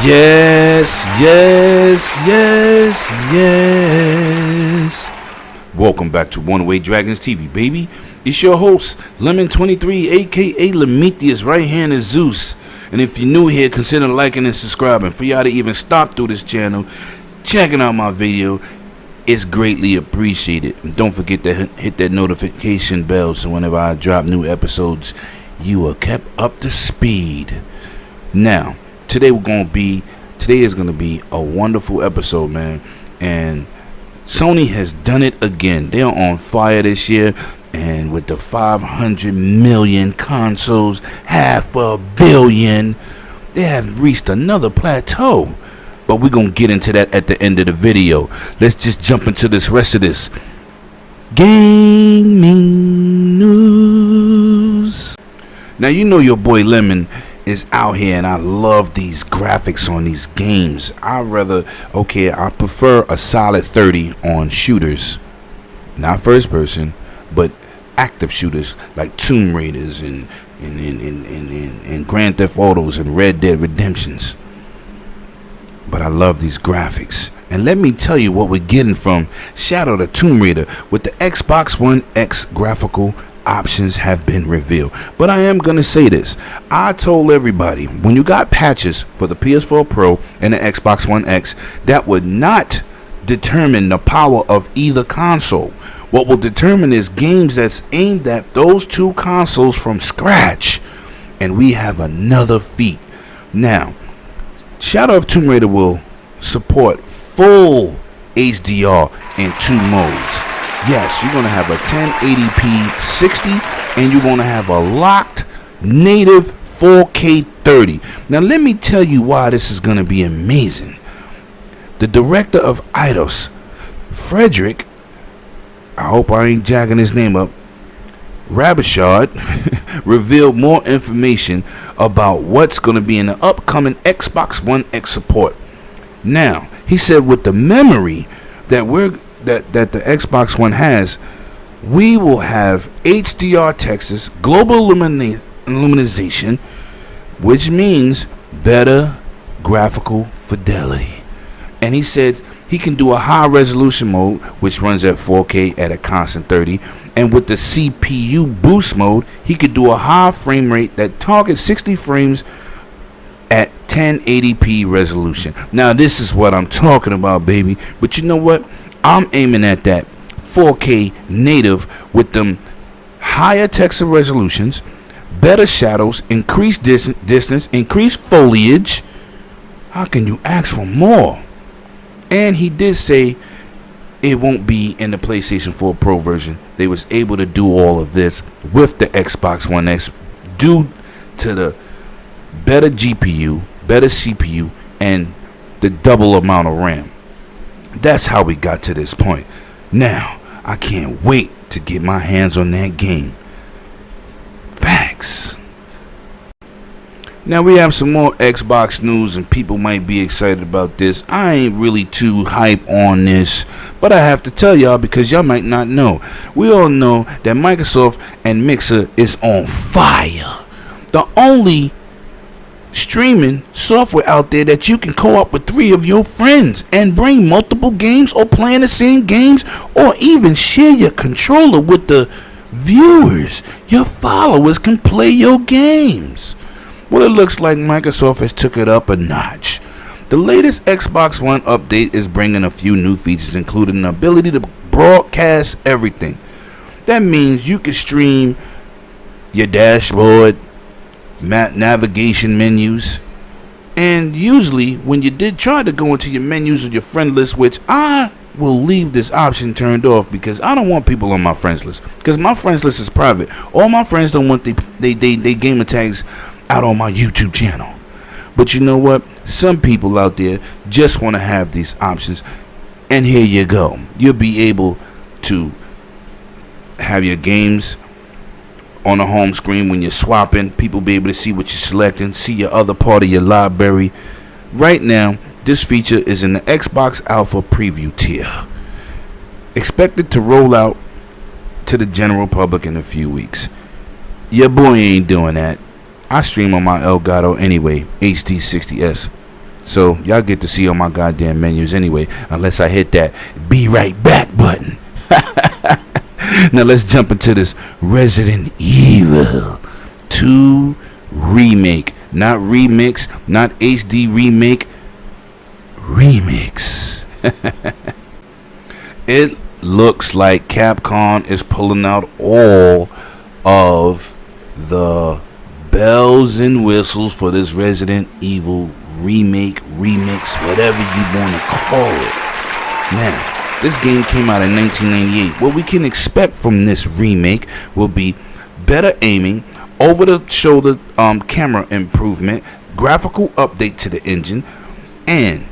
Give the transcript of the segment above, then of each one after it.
Yes, yes, yes, yes. Welcome back to One Way Dragons TV, baby. It's your host, Lemon23, aka Lemetius, right hand is Zeus. And if you're new here, consider liking and subscribing. For y'all to even stop through this channel, checking out my video, it's greatly appreciated. And don't forget to hit that notification bell so whenever I drop new episodes, you are kept up to speed. Now, today is gonna be a wonderful episode, man. And Sony has done it again. They are on fire this year, and with the 500 million consoles, 500 million, they have reached another plateau. But we're gonna get into that at the end of the video. Let's just jump into this rest of this gaming news. Now, you know your boy Lemon is out here, and I love these graphics on these games. I prefer a solid 30 on shooters, not first person, but active shooters like Tomb Raiders and Grand Theft Autos and Red Dead Redemptions. But I love these graphics. And let me tell you what we're getting from Shadow the Tomb Raider with the Xbox One X graphical options have been revealed. But I am gonna say this. I told everybody, when you got patches for the PS4 Pro and the Xbox One X, that would not determine the power of either console. What will determine is games that's aimed at those two consoles from scratch. And we have another feat. Now, Shadow of Tomb Raider will support full HDR in two modes. Yes, you're going to have a 1080p 60, and you're going to have a locked native 4K 30. Now, let me tell you why this is going to be amazing. The director of Eidos, Frederick, I hope I ain't jacking his name up, Rabishard, revealed more information about what's going to be in the upcoming Xbox One X support. Now, he said with the memory that the Xbox One has, we will have HDR textures, global illumination, which means better graphical fidelity. And he said he can do a high resolution mode, which runs at 4K at a constant 30, and with the CPU boost mode, he could do a high frame rate that targets 60 frames at 1080p resolution. Now, this is what I'm talking about, baby. But you know what? I'm aiming at that 4K native with them higher texture resolutions, better shadows, increased distance, increased foliage. How can you ask for more? And he did say it won't be in the PlayStation 4 Pro version. They was able to do all of this with the Xbox One X due to the better GPU, better CPU, and the double amount of RAM. That's how we got to this point. Now, I can't wait to get my hands on that game. Facts. Now, we have some more Xbox news, and people might be excited about this. I ain't really too hype on this, but I have to tell y'all because y'all might not know. We all know that Microsoft and Mixer is on fire. The only streaming software out there that you can co-op with 3 of your friends and bring multiple games or playing the same games, or even share your controller with the viewers. Your followers can play your games. Well, it looks like Microsoft has took it up a notch. The latest Xbox One update is bringing a few new features, including the ability to broadcast everything. That means you can stream your dashboard, navigation menus, and usually when you did try to go into your menus or your friend list, which I will leave this option turned off because I don't want people on my friends list, because my friends list is private. All my friends don't want they gamer tags out on my YouTube channel. But you know what, some people out there just want to have these options, and here you go. You'll be able to have your games on the home screen when you're swapping. People be able to see what you're selecting, see your other part of your library. Right now, this feature is in the Xbox Alpha Preview tier, expected to roll out to the general public in a few weeks. Your boy ain't doing that. I stream on my Elgato anyway, HD 60S. So y'all get to see all my goddamn menus anyway, unless I hit that be right back button. Now let's jump into this Resident Evil 2 remake. Not remix, not HD remake, remix. It looks like Capcom is pulling out all of the bells and whistles for this Resident Evil remake, remix, whatever you want to call it. Now, this game came out in 1998. What we can expect from this remake will be better aiming, over the shoulder camera improvement, graphical update to the engine, and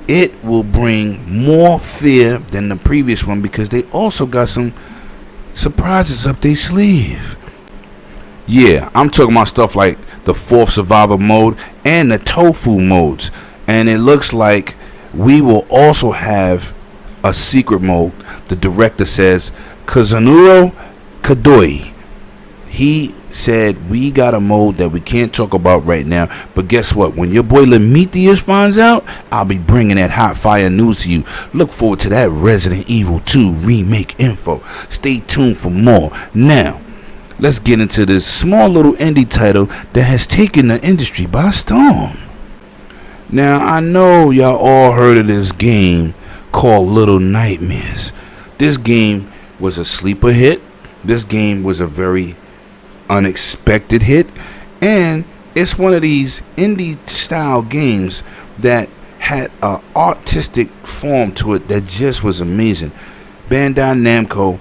it will bring more fear than the previous one because they also got some surprises up their sleeve. Yeah, I'm talking about stuff like the 4th survivor mode and the tofu modes. And it looks like we will also have a secret mode. The director says Kazunori Kadoi. He said we got a mode that we can't talk about right now, but guess what? When your boy Lemetius finds out, I'll be bringing that hot fire news to you. Look forward to that Resident Evil 2 remake info. Stay tuned for more. Now, let's get into this small little indie title that has taken the industry by storm. Now, I know y'all all heard of this game called Little Nightmares. This game was a sleeper hit. This game was a very unexpected hit, and it's one of these indie style games that had an artistic form to it that just was amazing. Bandai Namco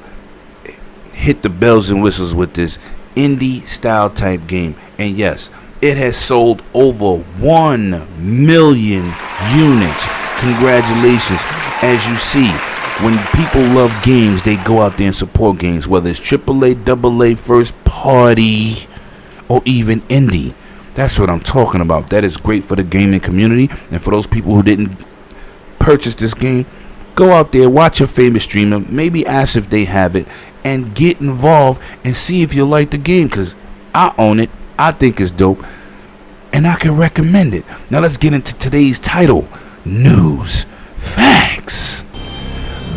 hit the bells and whistles with this indie style type game, and yes, it has sold over 1 million units. Congratulations. As you see, when people love games, they go out there and support games, whether it's AAA, AA, first party, or even indie. That's what I'm talking about. That is great for the gaming community. And for those people who didn't purchase this game, go out there, watch your favorite streamer, maybe ask if they have it, and get involved and see if you like the game, because I own it. I think it's dope, and I can recommend it. Now let's get into today's title, News Facts.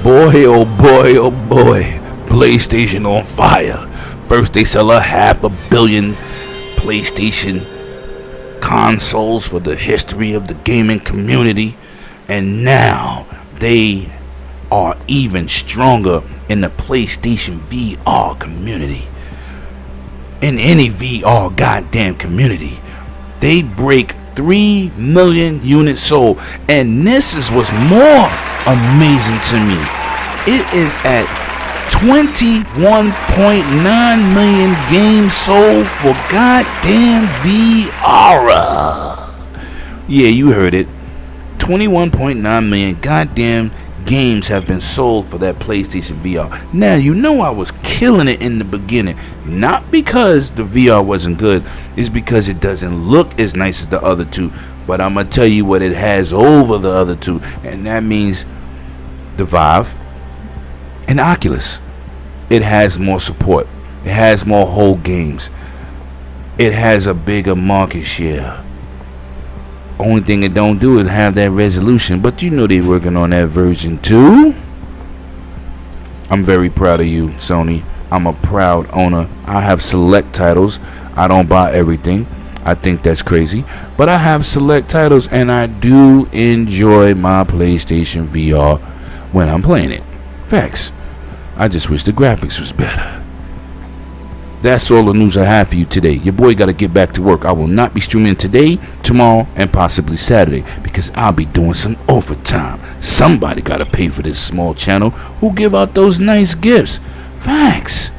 Boy, oh boy, oh boy, PlayStation on fire. First they sell 500 million PlayStation consoles for the history of the gaming community, and now they are even stronger in the PlayStation VR community. In any VR goddamn community, they break 3 million units sold, and this is what's more amazing to me. It is at 21.9 million games sold for goddamn VR. Yeah, you heard it. 21.9 million goddamn games have been sold for that PlayStation VR. Now, you know I was killing it in the beginning. Not because the VR wasn't good. It's because it doesn't look as nice as the other two. But I'm going to tell you what it has over the other two. And that means the Vive and Oculus. It has more support. It has more whole games. It has a bigger market share. Only thing it don't do is have that resolution, but you know they're working on that version 2. I'm very proud of you, Sony. I'm a proud owner. I have select titles. I don't buy everything. I think that's crazy, but I have select titles, and I do enjoy my PlayStation VR when I'm playing it. Facts. I just wish the graphics was better. That's all the news I have for you today. Your boy got to get back to work. I will not be streaming today, tomorrow, and possibly Saturday because I'll be doing some overtime. Somebody got to pay for this small channel who give out those nice gifts. Thanks.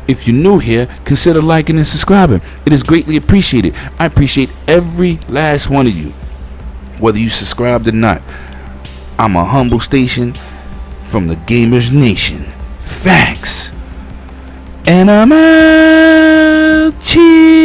If you're new here, consider liking and subscribing. It is greatly appreciated. I appreciate every last one of you, whether you subscribed or not. I'm a humble station from the Gamers Nation. Thanks. And I'm out. Cheers.